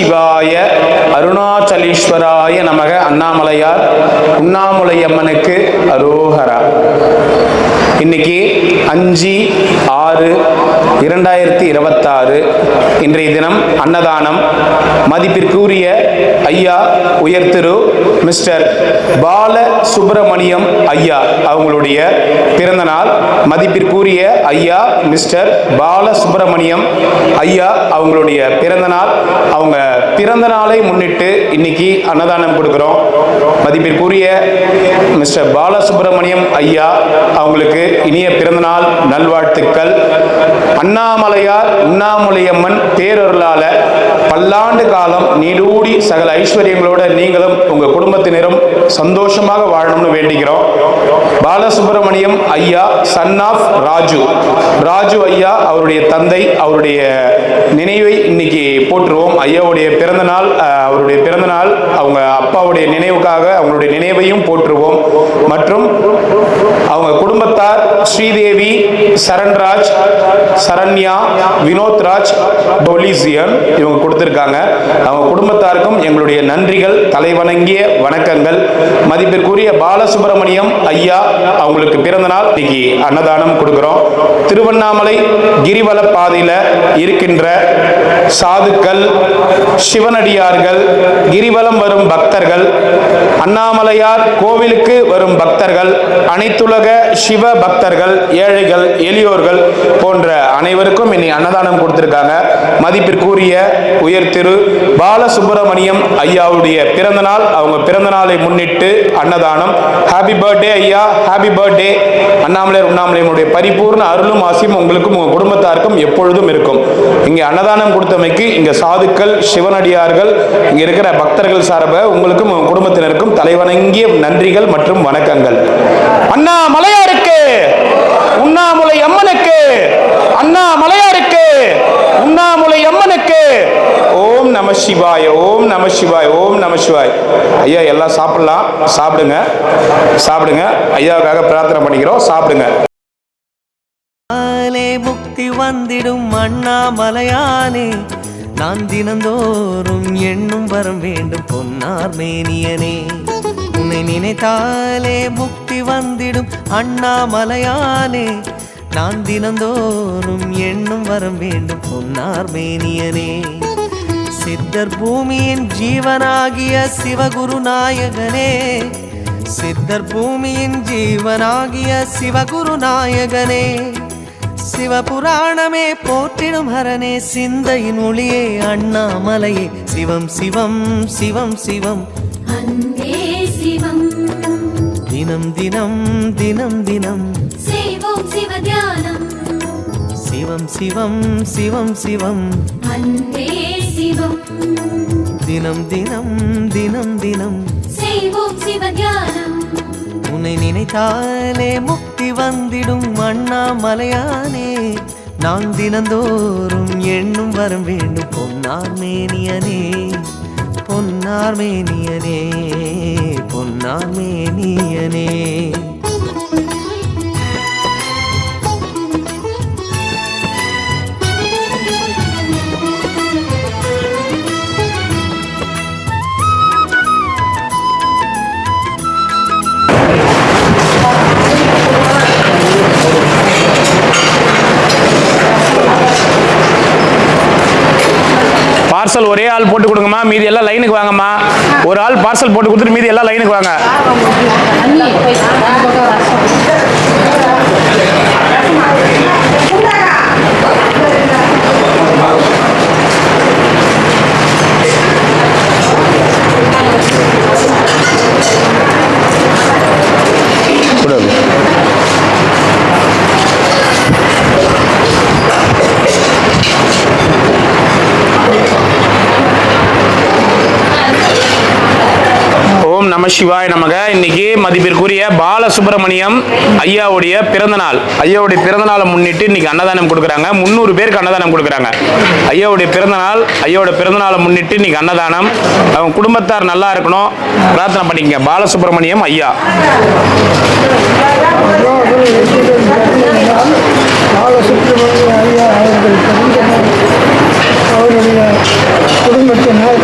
சிவாய அருணாச்சலீஸ்வராய நமக. அண்ணாமலையார் உண்ணாமுலையம்மனுக்கு அரோஹரா. இன்னைக்கு 5/6/2026 இன்றைய தினம் அன்னதானம். மதிப்பிற்குரிய ஐயா உயர் திரு மிஸ்டர் பால சுப்பிரமணியம் ஐயா அவங்களுடைய பிறந்த நாள். மதிப்பிற்குரிய ஐயா மிஸ்டர் பால சுப்பிரமணியம் ஐயா அவங்களுடைய பிறந்த நாள். அவங்க பிறந்த நாளை முன்னிட்டு இன்னைக்கு அன்னதானம் கொடுக்கிறோம். மதிப்பிற்குரிய மிஸ்டர் பால சுப்பிரமணியம் ஐயா அவங்களுக்கு இனிய பிறந்தநாள் நல்வாழ்த்துக்கள். அண்ணாமலையார் உண்ணாமுலையம்மன் பேரருளால பல்லாண்டு காலம் நீடூடி சகல ஐஸ்வர்யங்களோட நீங்களும் உங்க குடும்பத்தினரும் சந்தோஷமாக வாழணும்னு வேண்டிக்கிறோம். பாலசுப்பிரமணியம் ஐயா சன் ஆஃப் ராஜு ஐயா அவருடைய தந்தை, அவருடைய நினைவை இன்னைக்கு போற்றுவோம். ஐயாவுடைய பிறந்த நாள், அவருடைய பிறந்த நாள், அவங்க அப்பாவுடைய நினைவுக்காக அவங்களுடைய நினைவையும் போற்றுவோம். மற்றும் அவங்க குடும்பத்தார் ஸ்ரீதேவி, சரண்ராஜ், சரண்யா, வினோத்ராஜ், டொலிசியன் இவங்க கொடுத்திருக்காங்க. அவங்க குடும்பத்தாருக்கும் எங்களுடைய நன்றிகள், தலைவணங்கிய வணக்கங்கள். மதிப்பிற்குரிய பாலசுப்பிரமணியம் ஐயா அவங்களுக்கு பிறந்த நாள் இன்னைக்கு அன்னதானம் கொடுக்கிறோம். திருவண்ணாமலை கிரிவல பாதையில இருக்கின்ற சாதுக்கள், சிவனடியார்கள், கிரிவலம் வரும் பக்தர்கள், அண்ணாமலையார் கோவிலுக்கு வரும் பக்தர்கள், அனைத்துலக சிவ பக்தர்கள், ஏழைகள், எளியோர்கள் போன்ற அனைவருக்கும் இன்னைக்கு அன்னதானம் கொடுத்திருக்காங்க. மதிப்பிற்குரிய உயர் திரு பாலசுப்பிரமணியம் ஐயாவுடைய பிறந்த நாள். அவங்க பிறந்த நாளை முன்னிட்டு அன்னதானம். ஹாப்பி பர்த்டே ஐயா, ஹாப்பி பர்த்டே. அண்ணாமலையார் உண்ணாமலையனுடைய பரிபூர்ண அருளும் ஆசியும் உங்களுக்கும் உங்க குடும்பத்தாருக்கும் எப்பொழுதும் இருக்கும். இங்க அன்னதானம் கொடுத்தமைக்கு இங்க சாதுக்கள், சிவனடியார்கள், இங்க இருக்கிற பக்தர்கள் சார்பாக உங்களுக்கும் உங்க குடும்பத்தினருக்கும் தலைவணங்கிய நன்றிகள் மற்றும் வணக்கங்கள். அண்ணாமலையாருக்கு உண்ணாமுலை அம்மனுக்கு, அண்ணாமலையாருக்கு உண்ணாமுலை அம்மனுக்கு. ஓம் நம சிவாய, ஓம் நம சிவாய, ஓம் நம சிவாய். ஐயா எல்லாம் சாப்பிடலாம், சாப்பிடுங்க சாப்பிடுங்க. ஐயாவுக்காக பிரார்த்தனை பண்ணிக்கிறோம், சாப்பிடுங்க. முக்தி வந்திடும் அண்ணாமலையானே, நான் தினந்தோறும் எண்ணும் வரம் வேண்டும் பொன்னார் மேனியனே. உன்னை நினைத்தாலே முக்தி வந்திடும் அண்ணாமலையானே, நான் தினந்தோறும் எண்ணும் வரம் வேண்டும் பொன்னார் மேனியனே. சித்தர் பூமியின் ஜீவனாகிய சிவகுரு நாயகனே, சித்தர் பூமியின் ஜீவனாகிய சிவகுரு நாயகனே, சிவபுராணமே போற்றிடும் ஹரனே, சிந்தையின் ஒளியே அண்ணாமலையே. சிவம் சிவம் சிவம் சிவம் அன்பே சிவம், தினம் தினம் தினம் தினம் செய்வோம் சிவ தியானம். சிவம் சிவம் சிவம் சிவம் அன்பே சிவம், தினம் தினம் தினம் தினம் செய்வோம் சிவ தியானம். உன்னை நினைத்தாலே முக்தி வந்திடும் அண்ணாமலையானே, நான் தினந்தோறும் எண்ணும் வரம் வேண்டும் பொன்னார் மேனியனே, பொன்னார் மேனியனே, பொன்னார் மேனியனே. பார்சல் ஒரே ஆள் போட்டு கொடுங்கம்மா, மீதி எல்லாம் லைனுக்கு வாங்கம்மா. ஒரு ஆள் பார்சல் போட்டு கொடுத்துட்டு மீதி எல்லாம் லைனுக்கு வாங்க. நம சிவாய நமக. இன்னைக்கு மதிப்பிற்குரிய பாலசுப்பிரமணியம் ஐயாவுடைய பிறந்த நாள். ஐயாவுடைய பிறந்த நாளை முன்னிட்டு இன்னைக்கு அன்னதானம் கொடுக்குறாங்க. 300 பேருக்கு அன்னதானம் கொடுக்குறாங்க. ஐயாவுடைய பிறந்த நாள், ஐயாவோட பிறந்த நாளை முன்னிட்டு இன்னைக்கு அன்னதானம். அவங்க குடும்பத்தார் நல்லா இருக்கணும், பிரார்த்தனை பண்ணிக்கங்க. பாலசுப்பிரமணியம் ஐயா. பாலசுப்பிரமணியம் ஐயா அவர்கள் அவருடைய குடும்பத்தினர்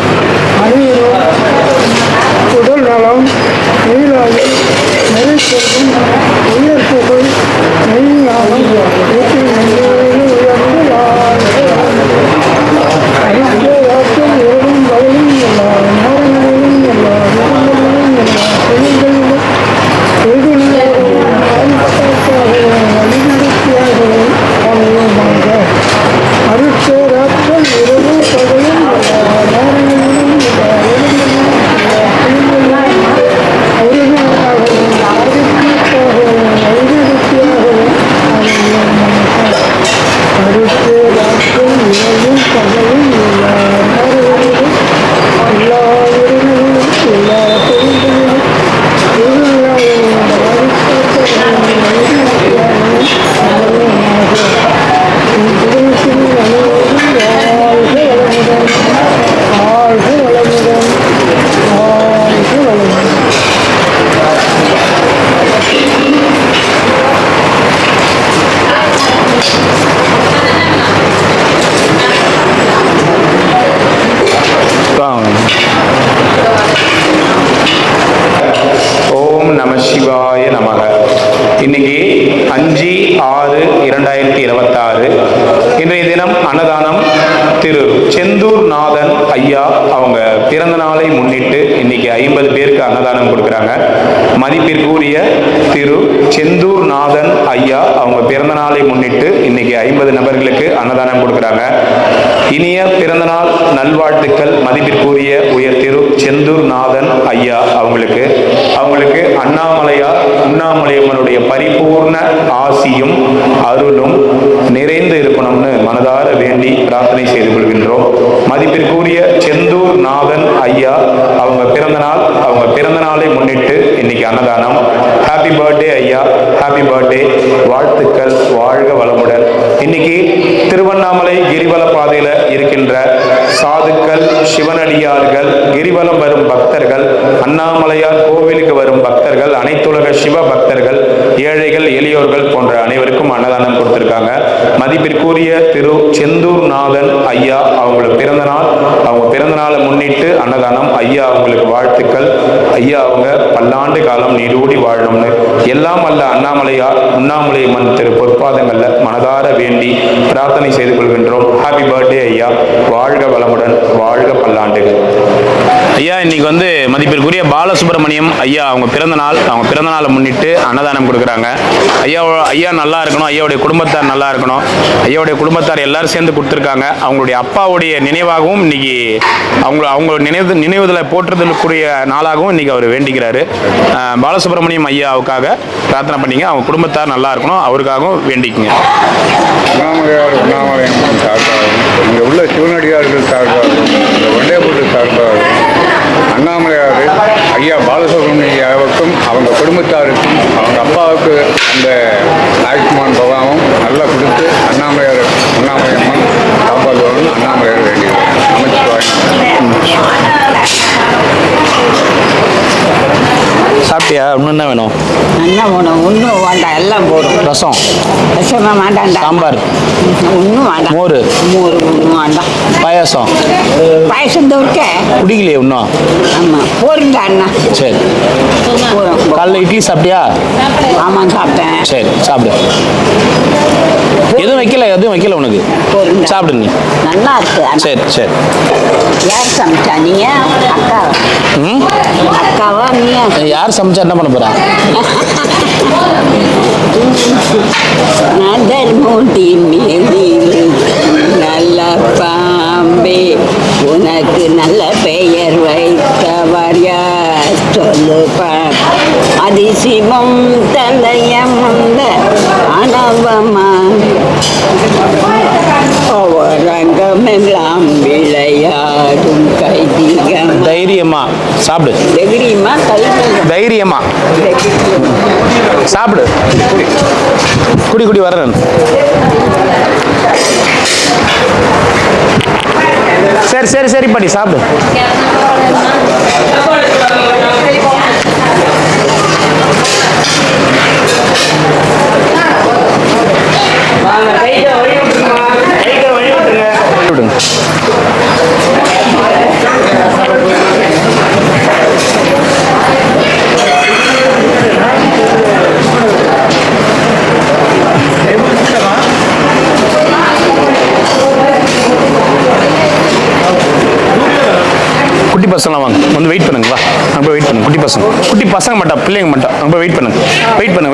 அன்னதானம் திரு செந்தூர் நாதன் ஐயா அவங்க பிறந்த நாளை முன்னிட்டு இன்னைக்கு 50 பேருக்கு அன்னதானம் கொடுக்குறாங்க. மதிப்பிற்குரிய திரு செந்தூர் நாதன் ஐயா அவங்க பிறந்த நாளை முன்னிட்டு இன்னைக்கு 50 நபர்களுக்கு அன்னதானம் கொடுக்குறாங்க. இனிய பிறந்தநாள் நல்வாழ்த்துக்கள் மதிப்பிற்குரிய உயர் திரு செந்தூர் நாதன் ஐயா அவங்களுக்கு அண்ணாமலையார் உண்ணாமலையம்மனுடைய பரிபூர்ண ஆசியும் அருளும் நிறைந்து இருக்கணும்னு மனதார வேண்டி பிரார்த்தனை செய்து கொள்கின்றோம். மதிப்பிற்குரிய செந்தூர் நாதன் ஐயா அவங்க பிறந்த நாளை முன்னிட்டு இன்னைக்கு அன்னதானம். ஹாப்பி பர்த்டே ஐயா, ஹாப்பி பர்த்டே, வாழ்த்துக்கள், வாழ்க வளமுடன். இன்னைக்கு திருவண்ணாமலை கிரிவல பாதையில இருக்கின்ற சாதுக்கள், சிவனடியார்கள், கிரிவலம் வரும் பக்தர்கள், அண்ணாமலையார் கோவிலுக்கு வரும் பக்தர்கள், அனைத்துலக சிவ பக்தர்கள், ஏழைகள், எளியோர்கள் போன்ற அனைவருக்கும் அன்னதானம் கொடுத்திருக்காங்க. மதிப்பிற்குரிய திரு செந்தூர் நாதன் ஐயா அவங்களுக்கு பிறந்த நாளை முன்னிட்டு அன்னதானம். ஐயா அவங்களுக்கு வாழ்த்துக்கள். ஐயா அவங்க பல்லாண்டு காலம் நீடூடி வாழணும்னு எல்லாம் அல்ல அண்ணாமலையார் உண்ணாமலையம்மன் திரு பொற்பாதங்கள்ல மனதார வேண்டி பிரார்த்தனை செய்து கொள்கின்றோம். ஹாப்பி பர்த்டே ஐயா, வாழ்க வளமுடன், வாழ்க பல்லாண்டுகள். ஐயா இன்னைக்கு மதிப்பிற்குரிய பாலசுப்ரமணியம் ஐயா அவங்க பிறந்த நாளை முன்னிட்டு அன்னதானம் கொடுக்குறாங்க. ஐயா நல்லா இருக்கணும், ஐயாவுடைய குடும்பத்தார் நல்லா இருக்கணும், ஐயாவுடைய குடும்பத்தார் எல்லாரும் சேர்ந்து கொடுத்துருக்காங்க. அவங்களுடைய அப்பாவுடைய நினைவாகவும் இன்னைக்கு அவங்க நினைவுதலை போற்றுதலுக்குரிய நாளாகவும் இன்னைக்கு அவர் வேண்டிக்கிறாரு. பாலசுப்ரமணியம் ஐயாவுக்காக பிரார்த்தனை பண்ணிங்க. அவங்க குடும்பத்தார் நல்லா இருக்கணும், அவருக்காகவும் வேண்டிக்குங்க. உண்ணாமலையம்மன் சார்பாகவும் இங்கே உள்ள சிவனடியார்கள் சார்பாகவும் இந்த ஒண்டேபுட்டு சார்பாகவும் அண்ணாமலையார் ஐயா பாலசுப்ரமணியாவுக்கும் அவங்க குடும்பத்தாருக்கும் அவங்க அப்பாவுக்கு அந்த ஆயுஷ்மான் பவாவும் நல்லா கொடுத்து உண்ணாமலையம்மன் காப்பாற்றுவாங்க. அண்ணாமலையார் வேண்டியது சாப்பிட்டியா? இன்னும் என்ன வேணும்? என்ன வேணும்? ஒன்றும் வேண்டாம், எல்லாம் போடும். ரசம் ரசமாக வேண்டாம், சாம்பார் ஒன்றும் வேண்டாம், மோர் ஒன்றும் வேண்டாம், பாயாசம் பாயசம் தவிர்க்க குடிக்கலையே இன்னும்? ஆமாம் போருங்க அண்ணா. சரி, போதும். காலைல இட்லி சாப்பிட்டியா? ஆமாம் சாப்பிட்டேன். சரி சாப்பிடு. எதுவும் வைக்கல உனக்கு, போருங்க சாப்பிடு நீ. நல்லா இருக்கு. சரி சரி. யார் சமைச்சா? நீங்க அக்காவா? அக்காவா நீயா? யார் சமைச்சா என்ன பண்ண போறா? நதர்முடி மீதில் நல்ல பாம்பே, உனக்கு நல்ல பெயர் வைத்தவர் யார் சொல்லுப்பார்? அதிசிவம் தலையமந்த அனவமா ரங்கமெல்லாம் விளையாடும் கைதிகம். தைரியமா சாப்பிடு. தைரியமா தைரியமா சாப்பிடு. குடி வர்றேன். சரி பாட்டி சாப்பிடு. குட்டி பசங்களாம் வாங்க, வெயிட் பண்ணுங்களா? அங்கே வெயிட் பண்ணுங்க. குட்டி பசங்க மாட்டா, பிள்ளைங்க மாட்டா. அங்கே வெயிட் பண்ணுங்க. வெயிட் பண்ணுங்க.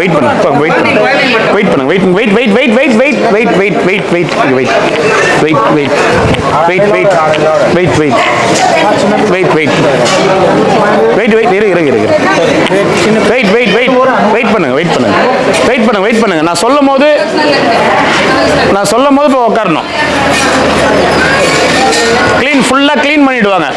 நான் சொல்லும் போது இப்போ உட்காரணும். ஃபுல்லா க்ளீன் பண்ணிடுவாங்க.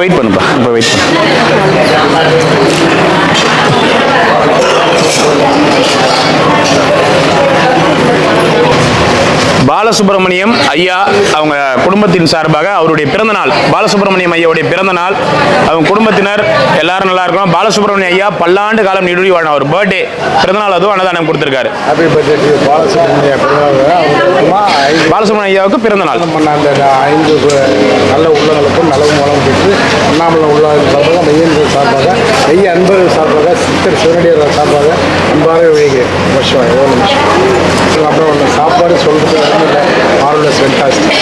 வெயிட் பண்ணுப்பா. பால பாலசுப்ரமணியம் ஐயா அவங்க குடும்பத்தின் சார்பாக அவருடைய பிறந்தநாள், பாலசுப்ரமணியம் ஐயாவுடைய பிறந்தநாள், அவங்க குடும்பத்தினர் எல்லாரும் நல்லா இருக்கணும். பாலசுப்ரமணியம் ஐயா பல்லாண்டு காலம் நீடுழி வாழணும். அவர் பர்த்டே பிறந்தநாள் அதுவும் அன்னதானம் கொடுத்திருக்காரு. பாலசுப்ரமணியம் ஐயாவுக்கு பிறந்தநாள். அந்த 5 நல்ல உள்ளங்களுக்கும் நலவும் வளம் பெற்று அண்ணாமலை உள்ளாவின் சார்பாக மெய்யன்கள் சார்பாக மெய்ய அன்பர்கள் சார்பாக சித்தர் சிவனடியார் சார்பாக அன்பாக விளைகிறேன். வருஷம் ஏதோ நிமிஷம் அப்புறம் ஒன்று சாப்பாடு சொல்கிறது மார்வலஸ் ஃபென்டாஸ்டிக்.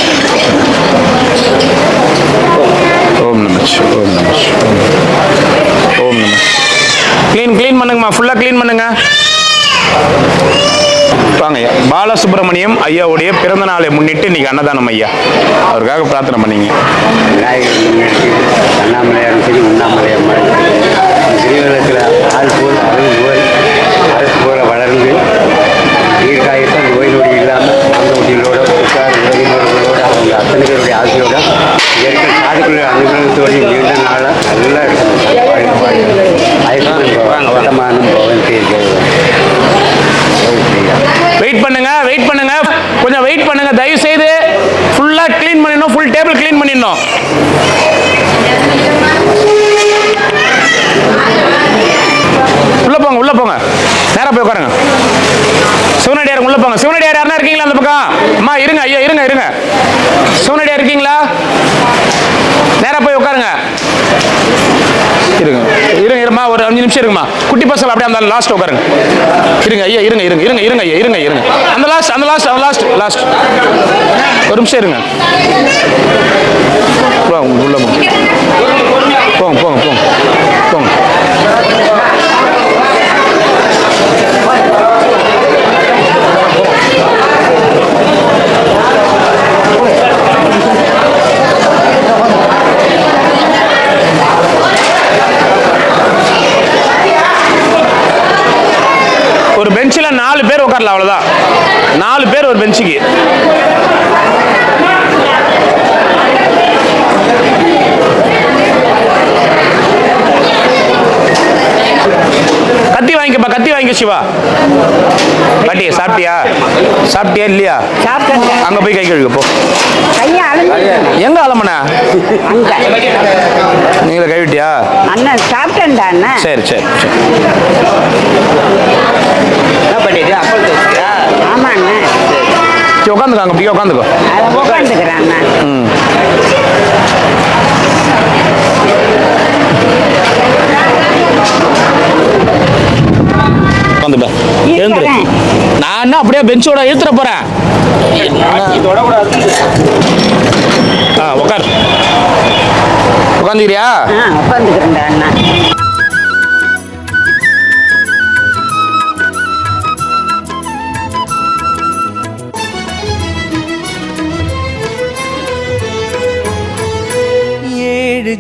ஓம் நம ஓம் நம ஓம் நம. க்ளீன் பண்ணுங்கம்மா, ஃபுல்லாக க்ளீன் பண்ணுங்க. வாங்க ஐயா. பாலசுப்ரமணியம் ஐயாவுடைய பிறந்த நாளை முன்னிட்டு இன்னைக்கு அன்னதானம் ஐயா, அவருக்காக பிரார்த்தனை பண்ணீங்க. அண்ணாமலையாரும் சரி உண்ணாமலையம்மா கிரிவலத்தில் ஆள் போல் அரசு போல வளர்ந்து தீர்க்காயத்தான் நோய் நொடி இல்லாமல் அந்த நொடிகளோட உற்றார் உறவினர்களோட அவங்க அத்தனை பேருடைய ஆசையோட இயற்கை சாதுக்களுடைய அனுகிரகத்தோடு நீண்ட நாளாக நல்லா வர்த்தமானம் போவன் வெயிட் பண்ணுங்க, கொஞ்சம் வெயிட் பண்ணுங்க. தயவு செய்து ஃபுல்லா க்ளீன் பண்ணிடணும், ஃபுல் டேபிள் க்ளீன் பண்ணிடணும். உள்ள போங்க, நேரா போய் உட்காருங்க. சிவனடியார் உள்ள போங்க. சிவனடியார் யாருன்னா இருக்கீங்களா அந்த பக்கம்? அம்மா இருங்க ஐயா, இருங்க. சிவனடியார் இருக்கீங்களா? நேரா போய் உட்காருங்க. இருங்கம்மா, ஒரு 5 நிமிஷம் இருங்கம்மா. குட்டி பசங்க அப்படியே அந்த லாஸ்ட் உட்காருங்க. இருங்க ஐயா, இருங்க. அந்த லாஸ்ட் ஒரு நிமிஷம் இருங்க. உள்ள போங்க. ஒரு பெஞ்சில் 4 பேர் உட்காரல, அவ்வளவுதான். 4 பேர் ஒரு பெஞ்சுக்கு. கத்தி வாங்கிக்க சிவா. பாட்டி சாப்பிட்டியா இல்லையா? அங்க போய் கை கழுவு போ. எங்க அலமன நீங்கள கழுவிட்டியா? அண்ணன் சாப்பிட்டேன்டா அண்ணன். சரி ஆமா அண்ணன். உட்காந்துக்கோ, அங்க போய் உட்காந்துக்கோ. உட்காந்துக்கிறேன் அண்ணன். எழுந்துரு. நான் அப்படியே பெஞ்சோட இழுத்துற போறேன். உட்காந்துக்கிறியா? உட்காந்துக்கிறேன்டா அண்ணன்.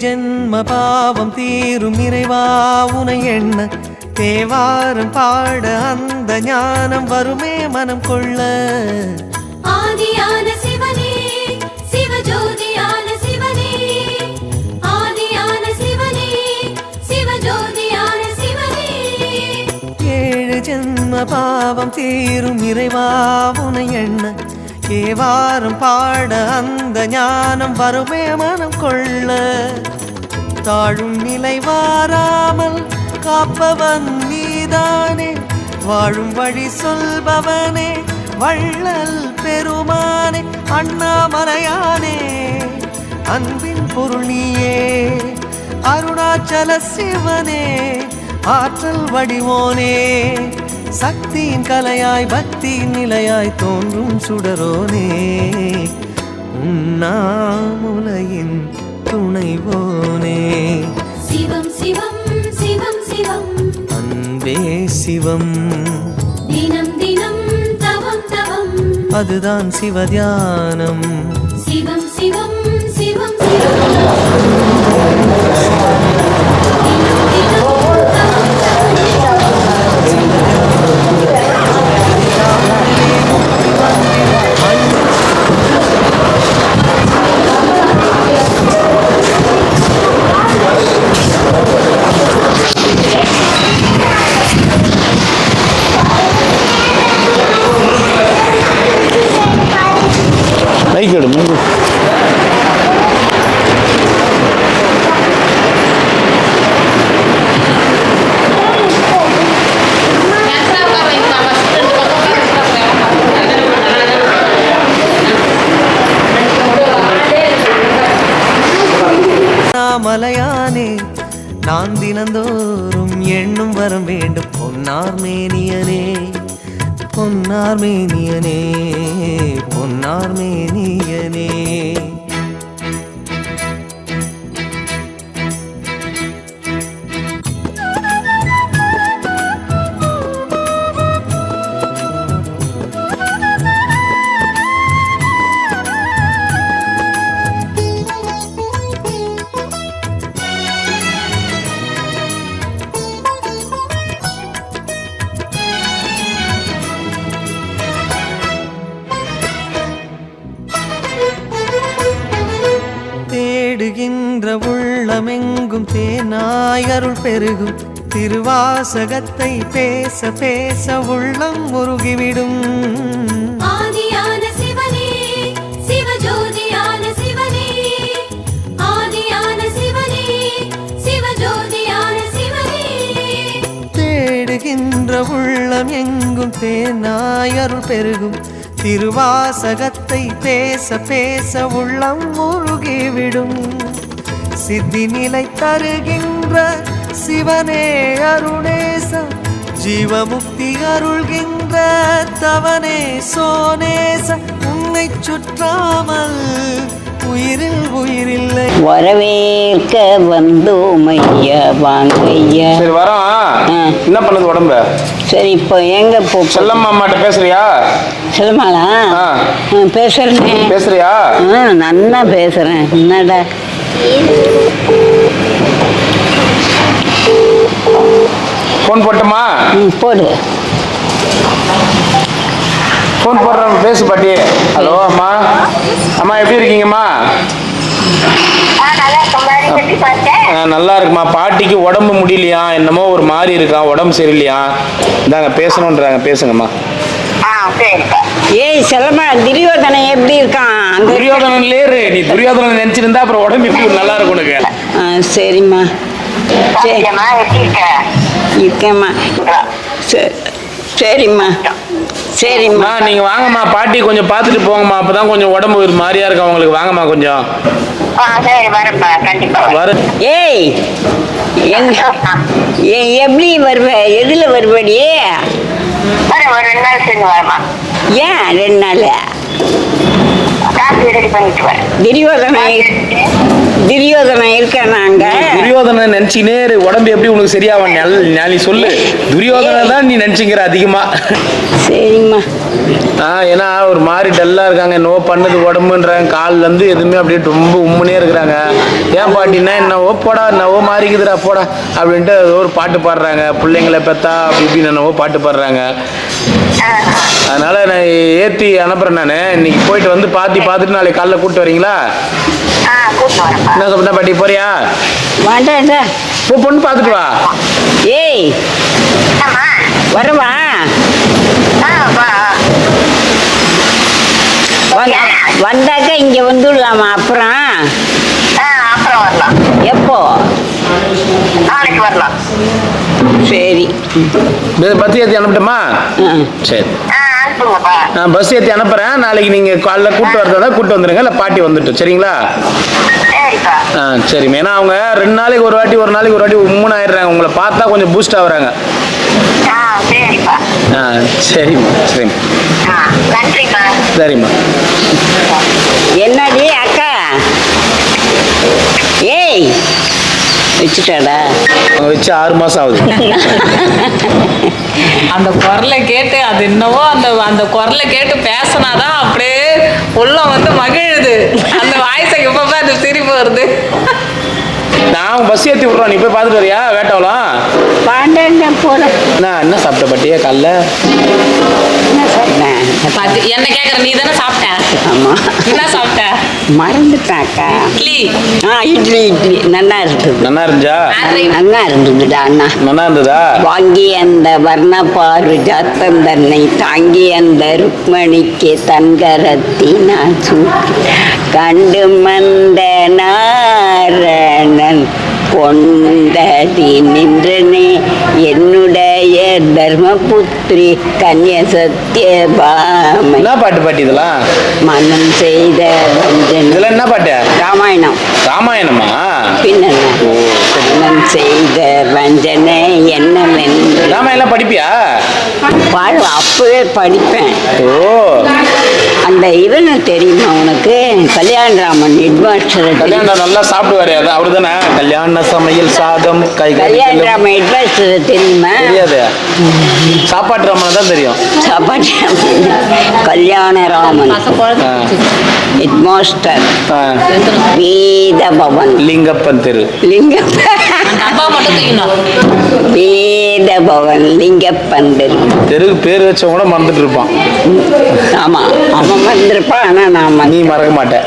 ஜென்ம பாவம் தீரும் இறைவா உனை எண்ண தேவாரம் பாட அந்த ஞானம் வருமே மனம் கொள்ள. ஆதியான சிவனே சிவஜோதியான சிவனே, ஆதியான சிவனே சிவஜோதியான சிவனே. 7 ஜென்ம பாவம் தீரும் இறைவா உனை எண்ண தேவாரம் பாட அந்த ஞானம் வருமே மனம் கொள்ள. தாழும் நிலை வாராமல் காப்பவன் நீதானே, வாழும் வழி சொல்பவனே வள்ளல் பெருமானே. அண்ணாமலையானே அன்பின் பொருள் நீயே, அருணாச்சல சிவனே ஆற்றல் வடிவோனே. சக்தியின் கலையாய் பக்தியின் நிலையாய் தோன்றும் சுடரோனே. உண்ணாமுலையின் துணைவோனே. சிவம் சிவம் சிவம் சிவம் அன்பே சிவம், தினம் தினம் தவம் தவம், அதுதான் சிவதியானம். சிவம் சிவம் சிவம் சிவம் மைக் எடு மைக். மலையானே நான் தினந்தோறும் எண்ணும் வரம் வேண்டும் பொன்னார் மேனியனே பொன்னார் மேனியனே பொன்னார் மேனியனே. தேடுகின்ற உள்ளமெங்கும் தேனாய் அருள் பெருகும் திருவாசகத்தை பேச பேச உள்ளம் முருகிவிடும். ஆதியான சிவனே சிவஜோதியான சிவனே ஆதியான சிவனே சிவஜோதியான சிவனே. தேடுகின்ற உள்ளம் எங்கும் தேனாய் அருள் பெருகும் திருவாசகத்தை பேச பேச உள்ளம் முருகிவிடும். சித்தி நிலை தருகின்ற சிவனே அருணேச ஜீவமுக்தி அருள்கின்ற தவனே சோனேச உன்னை சுற்றாமல் உயிரில் உயிரில்லை. வரவேற்க வந்தோம் ஐயா வாங்க ஐயா. சரி வரோம். என்ன பண்ணுது உடம்பு? சரி இப்போ எங்க போ செல்லம்மா அம்மாட்ட பேசுறியா? செல்லமாளா? பேசுறேன். பேசுறியா? நல்லா பேசுறேன். என்னடா ஃபோன் போட்டுமா? போடு. ஃபோன் போடுறேன், பேசு பாட்டி. ஹலோ அம்மா. அம்மா எப்படி இருக்கீங்கம்மா? நல்லா இருக்குமா. பாட்டிக்கு உடம்பு முடியலையா, என்னமோ ஒரு மாதிரி இருக்கான், உடம்பு சரியில்லையா. இந்தாங்க பேசணுன்றாங்க, பேசுங்கம்மா. ஏய் செல்லம்மா, துரியோதனை எப்படி இருக்கான்? துரியோதனன்லே இரு. நீ துரியோதனன் நினைச்சிருந்தா அப்புறம் உடம்பு எப்படி நல்லா இருக்கும் உனக்கு. சரிம்மா. இருக்கேம்மா. சரிம்மா சரிம்மா. நீங்க வாங்கம்மா, பாட்டி கொஞ்சம் பார்த்துட்டு போங்கம்மா. அப்பதான் கொஞ்சம் உடம்பு ஒரு மாதிரியா இருக்கும் உங்களுக்கு. வாங்கம்மா கொஞ்சம். ஏய் எப்படி வருவ? எதுல வருவடி? ஏன் 2 நாள்? துரியோதனை இருக்கானாங்க. துரியோதனை நினைச்சினே உடம்பு எப்படி உனக்கு சரியாவா? நீ சொல்லு. துரியோதனை தான் நீ நினைச்சுக்கிற அதிகமா. சரிம்மா. ஏன்னா ஒரு மாதிரி டல்லா இருக்காங்க, என்னவோ பண்ணுது உடம்புன்றாங்க. கால்ல இருந்து எதுவுமே அப்படியே ரொம்ப உம்முனே இருக்கிறாங்க. ஏன் பாட்டின்னா என்னவோ போடா, என்னவோ மாறிக்குதுடா போடா அப்படின்ட்டு ஏதோ ஒரு பாட்டு பாடுறாங்க. பிள்ளைங்களை பெத்தா அப்படி இப்படின்னு என்னவோ பாட்டு பாடுறாங்க. அதனால நான் ஏற்றி அனுப்புறேன். நான் இன்னைக்கு போயிட்டு வந்து பார்த்துட்டு நாளைக்கு காலைல கூப்பிட்டு வரீங்களா? என்ன சொல்ற பாட்டி, போறியா? வாண்டா பொண்ணு பார்த்துட்டு வா. ஏய் வரவா? வந்தாக்கா இங்க வந்துடலாமா? அப்புறம் வரலாம். எப்போ? நாளைக்கு வரலாம். சரி. பஸ் ஏற்றி அனுப்பட்டுமா? சரி, நான் பஸ் ஏற்றி அனுப்புறேன். நாளைக்கு நீங்க காலைல கூப்பிட்டு வரதா கூப்பிட்டு வந்துடுங்க, இல்லை பாட்டி வந்துட்டு. சரிங்களா? சரிம்மா. ஏன்னா அவங்க 2 நாளைக்கு ஒரு வாட்டி, ஒரு நாளைக்கு ஒரு வாட்டி உம்முன்னு ஆயிடுறாங்க. உங்களை பார்த்தா கொஞ்சம் பூஸ்ட் ஆகுறாங்க. சரிம்மா. சரிம்மா. சரிம்மா. என்னடி அக்கா? ஏய் வச்சுட்டாடா? வச்சு 6 மாசம் ஆகுது. அந்த குரலை கேட்டு அது என்னவோ அந்த குரலை கேட்டு பேசினாதான் அப்படியே உள்ளம் வந்து மகிழுது. அந்த வாய்ஸை எப்ப அந்த சிரிப்பு வருது. நான் பஸ் ஏற்றி விட்றோம், நீ போய் பார்த்துட்டு வரியா? வேட்டாவலாம் பாண்டேன் போல. என்ன சாப்பிட்ட பாட்டியா காலைல? என்ன பாத்து என்ன கேக்குற நீ தானே சாப்பிட்ட ஆமா என்ன சாப்பிட்ட மறந்துட்டாக்கா இட்லி இட்லி நல்லா இருக்குது நல்லா இருந்துச்சா? நல்லா இருந்ததுடா அண்ணா நல்லா இருந்ததா? வாங்கி அந்த வர்ணப்பாரு ஜாத்தம் தன்னை தாங்கி அந்த ருக்மணிக்கு தன்கரத்தினால் சூட்டி கண்டு மந்த நாரணன் கொண்டடி நின்றனே என்னுடைய தர்மபுத்திரி கன்ய சத்யபாமை என்ன பாட்டு பாட்டி இதெல்லாம்? மனம் செய்த வஞ்சனை. இதெல்லாம் என்ன பாட்டு? ராமாயணம். ராமாயணமா? பின்ன மனம் செய்த வஞ்சனை என்னவென்று ராமாயணம் படிப்பியா? அப்பவே படிப்பேன். ஓ அந்த இவனை தெரியுமா உனக்கு? கல்யாணராமன் ஹெட்மாஸ்டர். கல்யாணம் நல்லா சாப்பிடுவாரு, அதான் அவரு தானே? கல்யாண சமையல் சாதம் கல்யாணராமன் ஹெட்மாஸ்டர் தெரியுமா? தெரியாது. சாப்பாட்டு ராமன் தான் தெரியும். சாப்பாட்டு கல்யாணராமன் ஹெட்மாஸ்டர் வேத பவன் லிங்கப்பன் தெரு. அப்பா மட்டும் தெரியணும். வேத பவன் லிங்கப்பன் தெரு. தெருக்கு பேர் வச்சவங்க கூட மறந்துட்டு இருப்பான். ஆமா அவன் மறந்துருப்பான். ஆனா நான் நீ மறக்க மாட்டேன்.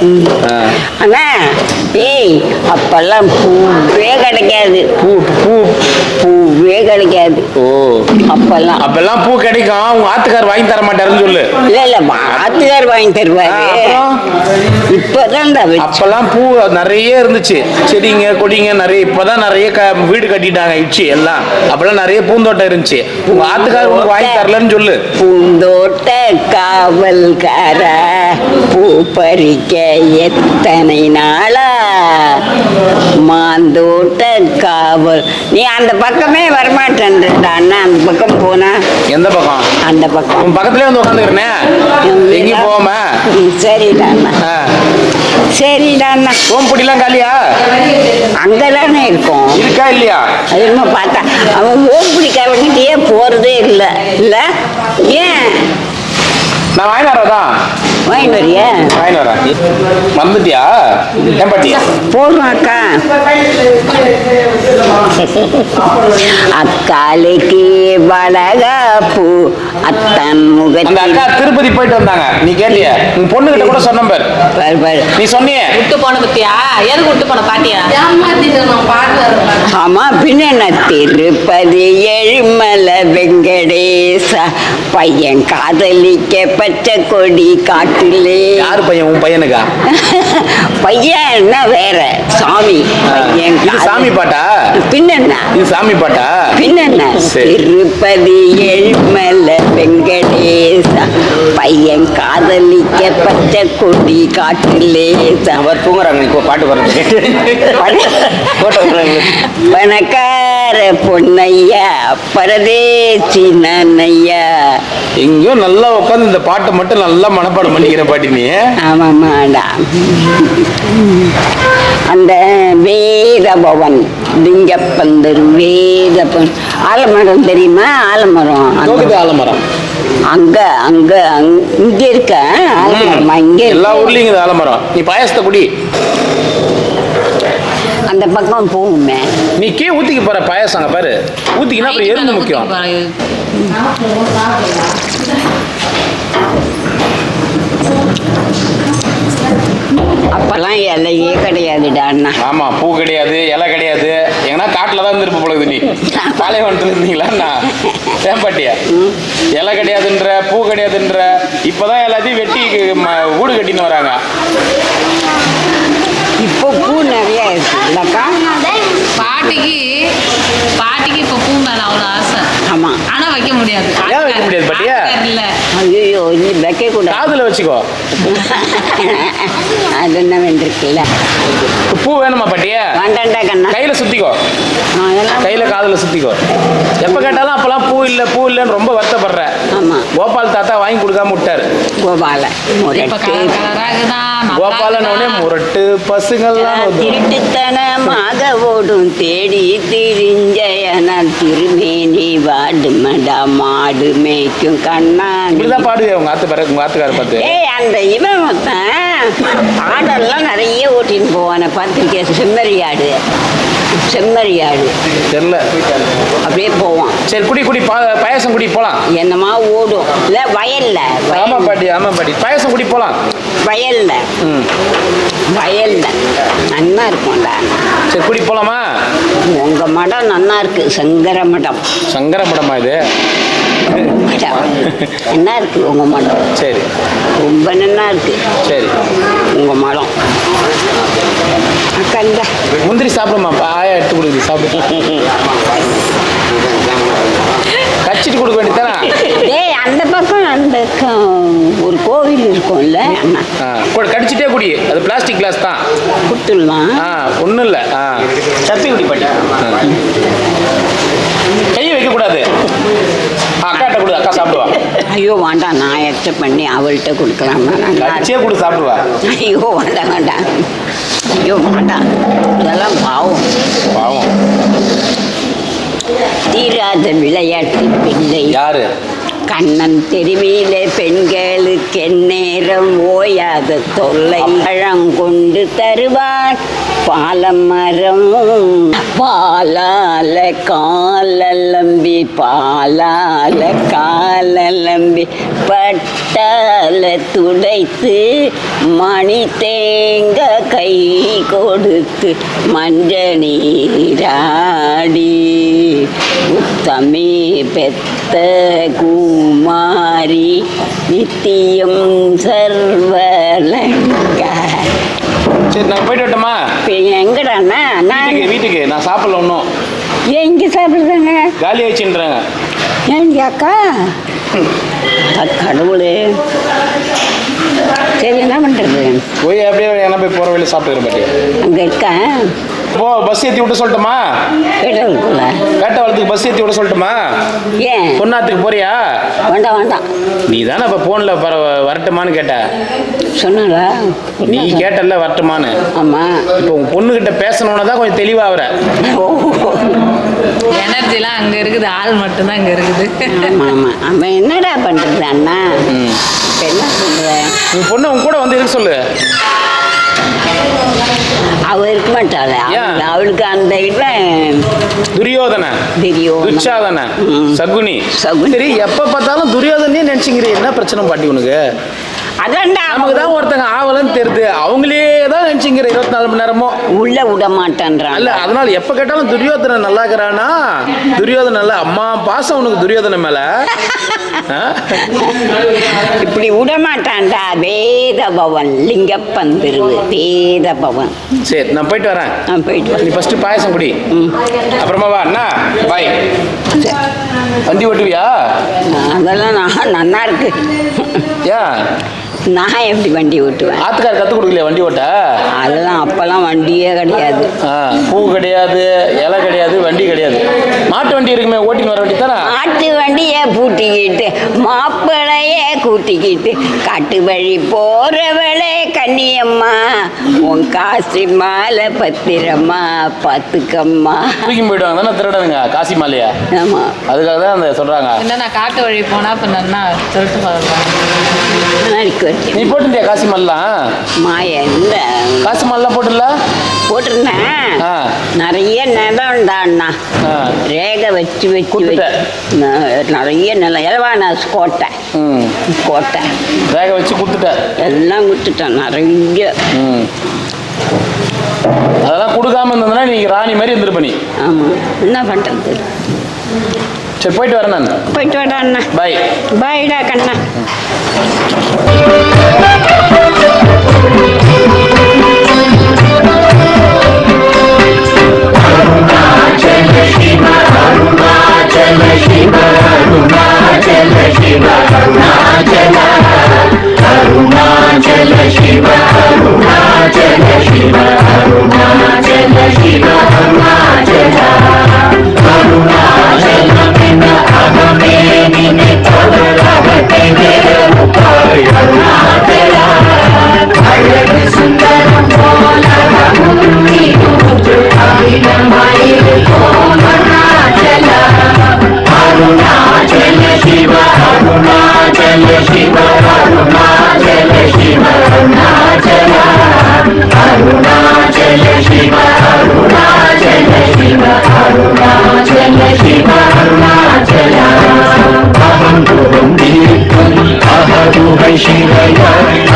ஆனா ஏய் அப்பெல்லாம் பூவே கிடைக்காது. பூவே கிடைக்காது. ஓ அப்பெல்லாம் பூ கிடைக்கும். உங்க ஆத்துக்கார் வாங்கி தர மாட்டாருன்னு சொல்லு. இல்ல ஆத்துக்கார் வாங்கி தருவாரு. இப்பதான் அப்பெல்லாம் பூ நிறைய இருந்துச்சு, செடிங்க கொடிங்க நிறைய. இப்பதான் நிறைய வீடு கட்டிட்டாங்க இச்சி எல்லாம். அப்பெல்லாம் நிறைய பூந்தோட்டம் இருந்துச்சு. உங்க ஆத்துக்கார் உங்களுக்கு வாங்கி தரலன்னு சொல்லு. பூந்தோட்ட காவல்கார பூ பறிக்க எத்தனை நாளா மாந்தோட்ட காவல். நீ அந்த பக்கமே வரமாட்டேன்டா அண்ணா. அந்த பக்கம் போனா. எந்த பக்கம்? அந்த பக்கம். உன் பக்கத்துலயே வந்து உட்காந்துக்கிறேனே, எங்கேயும் போகாம. சரிடா அண்ணா. சரிடா அண்ணா. ஓம்புடிலாம் காலியா? அங்கதானே இருக்கும். இருக்கா இல்லையா? அது என்ன பார்த்தா அவன் ஓம்பிடிக்காரங்கிட்டயே போறதே இல்லை. இல்ல ஏன் நான் வாங்கி வரதான். வாங்கிட்டு வரியா? வாங்கி வரேன். வந்துட்டியா? ஏன் பாட்டியா? போடுறோம் அக்கா. அக்காலுக்கு வளகாப்பு அத்தன் அந்த அக்கா முகத்தில் திருப்பதி போயிட்டு வந்தாங்க. நீ கேட்டியா? உன் பொண்ணு கிட்ட கூட சொன்ன பாரு. நீ சொன்னியே விட்டு போன பத்தியா? எதுக்கு விட்டு போன பாட்டியா? ஆமா பின்ன என்ன? திருப்பதி ஏழுமலை வெங்கடேசா பையன் காதலிக்க பச்சை கொடி காட்டிலே. யாரு பையன்? உன் பையனுக்கா? பையன் என்ன வேற சாமி பையன். இது சாமி பாட்டா? பின்ன இது சாமி பாட்டா? பின்ன சரி. திருப்பதி ஏழுமலை வெங்கடேசா பையன் காதலிக்க பச்சை கொடி காட்டிலே. அவர் தூங்குறாங்க. இப்போ பாட்டு பணக்கார பொன்னையா பரதேசி நன்னையா. எங்கேயோ நல்லா உட்காந்து இந்த பாட்டை மட்டும் நல்லா மனப்பாடம் பண்ணிக்கிற பாட்டி நீ. ஆமாமாடா. அந்த வேதபவன் லிங்கப்பந்தர் வேதபவன் ஆலமரம் தெரியுமா? ஆலமரம் ஆலமரம் அங்க அங்க இங்க இருக்க ஆலமரமா? இங்க எல்லா ஊர்லயும் இது ஆலமரம். நீ பாயசத்தை குடி. அந்த பக்கம் போகுமே. நீ கீழே ஊத்திக்க போற பாயசம் அங்க பாரு. ஊத்திக்கினா அப்புறம் எறும்பு முக்கியம். அப்பெல்லாம் இலையே கிடையாதுடா அண்ணா. ஆமா, பூ கிடையாது, இலை கிடையாது. எங்கன்னா காட்டுல தான் இருந்திருப்ப போலது. நீ பாலைவனத்துல இருந்தீங்களா? ஏன் பாட்டியா? இலை கிடையாதுன்ற, பூ கிடையாதுன்ற. இப்பதான் எல்லாத்தையும் வெட்டி வீடு கட்டின்னு வராங்க. இப்போ பூ நிறைய இருக்கு இல்லக்கா? பாட்டிக்கு இப்போ பூ மேல அவ்வளோ ஆசை. ஆமா. ஆனா வைக்க முடியாது. ஏன் வைக்க முடியாது பாட்டியா? இல்ல ஐயோ நீ வைக்க கூடாது. காதுல வச்சுக்கோ. அது என்ன வேண்டிருக்குல்ல. பூ வேணுமா பாட்டியா? வேண்டாண்டா கண்ணா. கையில சுத்திக்கோ. அதெல்லாம் கையில காதுல சுத்திக்கோ. எப்ப கேட்டாலும் அப்பெல்லாம் பூ இல்லைன்னு ரொம்ப வருத்தப்படுற. ஆமா. கோபால் தாத்தா வாங்கி கொடுக்காம விட்டாரு. கோபால இப்ப கலர் கலராகதான் கோபாலன் முரட்டு பசுங்கள்லாம் திருட்டுத்தனமாக ஓடும் தேடி திரிஞ்சயனால் திருமேனி வாடுமடா மாடு மேய்க்கும் கண்ணா. இப்படிதான் பாடுவே உங்க ஆத்துக்கார பார்த்து. ஏய் அந்த இவன் மொத்தம் ஆடெல்லாம் நிறைய ஓட்டின்னு போவான பார்த்துருக்கேன். செம்மறி ஆடு செம்மறியாடு தெரியல. அப்படியே போவான். சரி குடி குடி பாயாசம் குடி போலாம். என்னமா ஓடும் இல்லை வயல்ல ஆமா பாட்டி ஆமா பாட்டி பாயாசம் குடி போலாம். வயல்ல வயல்ல நன்னா இருக்கும்டா. சரி குடி போலாமா? உங்க மடம் நன்னா இருக்கு. சங்கர மடம். சங்கர மடமா இது? மடம் என்ன இருக்கு உங்க மடம்? சரி ரொம்ப நன்னா இருக்கு. சரி உங்க மடம். அக்கா இந்த முந்திரி சாப்பிடுமா? ஆயா எடுத்து கொடுக்குது சாப்பிடு. கச்சிட்டு கொடுக்க வேண்டியதானே? டேய் அந்த பக்கம் ஒரு கோவில் இருக்கும்ல அண்ணா. கடிச்சிட்டே குடி. அது பிளாஸ்டிக் கிளாஸ் தான். கொடுத்துடலாம். ஒன்றும் இல்லை. சப்பி குடி பாட்டி. கையை வைக்கக்கூடாது. அக்காட்ட கொடு. அக்கா சாப்பிடுவா. ஐயோ வேண்டாம். நான் எக்ஸ்ட் பண்ணி அவள்கிட்ட கொடுக்கலாமா? கடிச்சே கொடு சாப்பிடுவா. ஐயோ வேண்டாம் வேண்டாம். ஐயோ வேண்டாம். இதெல்லாம் பாவம் பாவம். தீராத விளையாட்டு பிள்ளை யாரு? கண்ணன் தெருவிலே பெண்களுக்கு எந்நேரம் ஓயாத தொல்லை. பழங்கொண்டு தருவார் பாலமரம். பாலால காலம்பி பாலால காலம்பி பட்டால துடைத்து மணி தேங்க கை கொடுத்து மஞ்ச நீராடி உத்தமே பெத்த குமாரி நித்தியம் சர்வலங்க. சரி நான் போயிட்டு வரட்டுமா? எங்கடாண்ணா? நான் வீட்டுக்கு நான் சாப்பிடல ஒன்றும். ஏன் இங்கே சாப்பிட்றேங்க? காலி ஆயிடுச்சுன்றாங்க. ஏங்க அக்கா? கடவுளே. சரி என்ன பண்ணுறது? போய் அப்படியே என்ன போய் போகிற வழியில் சாப்பிட்டுக்கிறேன் பாட்டி. அங்கே இருக்கேன். பஸ் ஏற்றி விட்டு சொல்லட்டுமா? கேட்டவளுக்குள்ள கேட்டவளத்துக்கு பஸ் ஏற்றி விட சொல்லட்டுமா? ஏன் பொன்னாத்துக்கு போறியா? வேண்டாம் வேண்டாம். நீ தானே இப்போ ஃபோனில் வரட்டுமான்னு கேட்ட. சொன்னாலா? நீ கேட்டல வரட்டுமான்னு. ஆமாம். இப்போ உன் பொண்ணுகிட்ட பேசணுன்னு தான் கொஞ்சம் தெளிவாகிற. எனர்ஜிலாம் அங்கே இருக்குது. ஆள் மட்டும்தான் இங்கே இருக்குது. ஆமாம் ஆமாம். அவன் என்னடா பண்ணுறது அண்ணா? இப்போ என்ன சொல்கிறேன்? உன் பொண்ணு உன் கூட வந்து இருக்க சொல்லு. அவ இருக்க மாட்டாள். அவளுக்கு அந்த இதில் துரியோதன துச்சாதன சகுனி சரி எப்ப பார்த்தாலும் துரியோதனே நினைச்சுக்கிறீ. என்ன பிரச்சனை பாட்டி உனக்கு? அதான்டா நமக்கு தான் ஒருத்தங்க ஆவலன்னு தெரியுது. அவங்களே தான் நினைச்சுங்கிற 24 மணி நேரமும் உள்ள விட மாட்டேன்றான். இல்ல அதனால எப்ப கேட்டாலும் துரியோதனன் நல்லா இருக்கிறானா? துரியோதனன் இல்ல அம்மா பாசம் உனக்கு துரியோதனன் மேல. இப்படி விட மாட்டான்டா. வேத பவன் லிங்கப்பன் திருவு வேத பவன். சரி நான் போயிட்டு வரேன். போயிட்டு வரேன். நீ ஃபர்ஸ்ட் பாயசம் குடி. அப்புறமா வா அண்ணா. பாய். வண்டி ஓட்டுவியா? அதெல்லாம் நான் நன்னா இருக்கு. ஏன் நான் எப்படி வண்டி ஓட்டுவேன்? ஆத்துக்கார கற்றுக் கொடுக்கலையா வண்டி ஓட்ட? அதெல்லாம் அப்பெல்லாம் வண்டியே கிடையாது. பூ கிடையாது, இலை கிடையாது, வண்டி கிடையாது. மாட்டு வண்டி இருக்குமே ஓட்டின்னு வர வண்டி தானே. மாட்டு வண்டியை பூட்டிக்கிட்டு மாப்பிளையே கூட்டிக்கிட்டு காட்டு வழி போறவளே கன்னியம்மா உன் காசி மாலை பத்திரமா பார்த்துக்கம்மா. தூக்கி போயிடுவாங்க தானே திருடனுங்க காசி மாலையா? ஆமா அதுக்காக தான் அந்த சொல்றாங்க. என்ன நான் காட்டு வழி போனா இப்போ நல்லா சொல்லிட்டு பார்க்கலாம். நீ போட்டுட்டியா காசி மாலாம்? மாய இல்ல காசி மாலாம் போட்டுல போட்டிருந்தேன். நிறைய நிலம்டா அண்ணா. ரேகை வச்சு வச்சு நிறைய நிலம். எலவானாஸ் கோட்டை கோட்டை ரேகை வச்சு கொடுத்துட்டேன். எல்லாம் கொடுத்துட்டேன் நிறைய. அதெல்லாம் கொடுக்காம இருந்ததுன்னா நீங்க ராணி மாதிரி இருந்திருப்ப நீ. ஆமா என்ன பண்றது? சரி போயிட்டு வரேன் நான். போயிட்டு வாடா அண்ணா. பாய். பாய்டா கண்ணா. Arunachala Shiva, Arunachala Shiv Arunachal Shiv Arunachal अहं तुम दीर्घं अहदुहै शिवय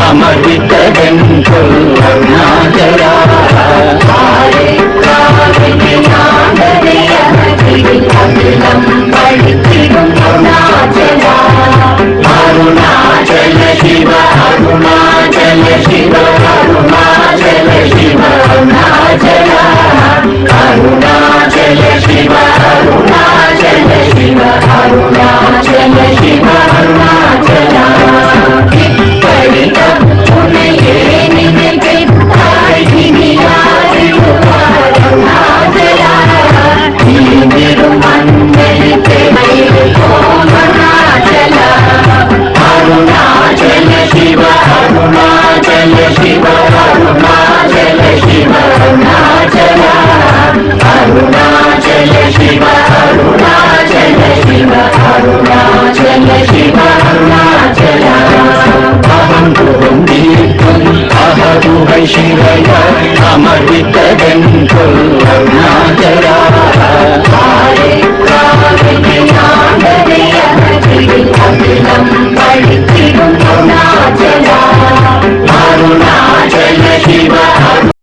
अमृतगन्धुल अरुणाचल आरे कामिनी आदरे अहतिल अखिलं पठितिं अरुणाचल अरुणाचल शिव अरुणाचल शिव अरुणाचल शिव अरुणाचल अरुणाचल शिव अरुणाचल शिव अरुणाचल शिव अरुणाचल परितम पुनये निमिते तारिणियारि अरुणाचल मंगलिते अरुणाचल अरुणाचल शिव अरुणाचल शिव अरुणाचल शिव अरुणाचल अरुणाचल शिव अरुणाचल शिव अरुणाचल शिव अरुणाचल अहं तुम दीर्घं अहदुहै शिवय अमृतगन्धुल अरुणाचल आरे कामिनी आदरे अहतिल अखिलं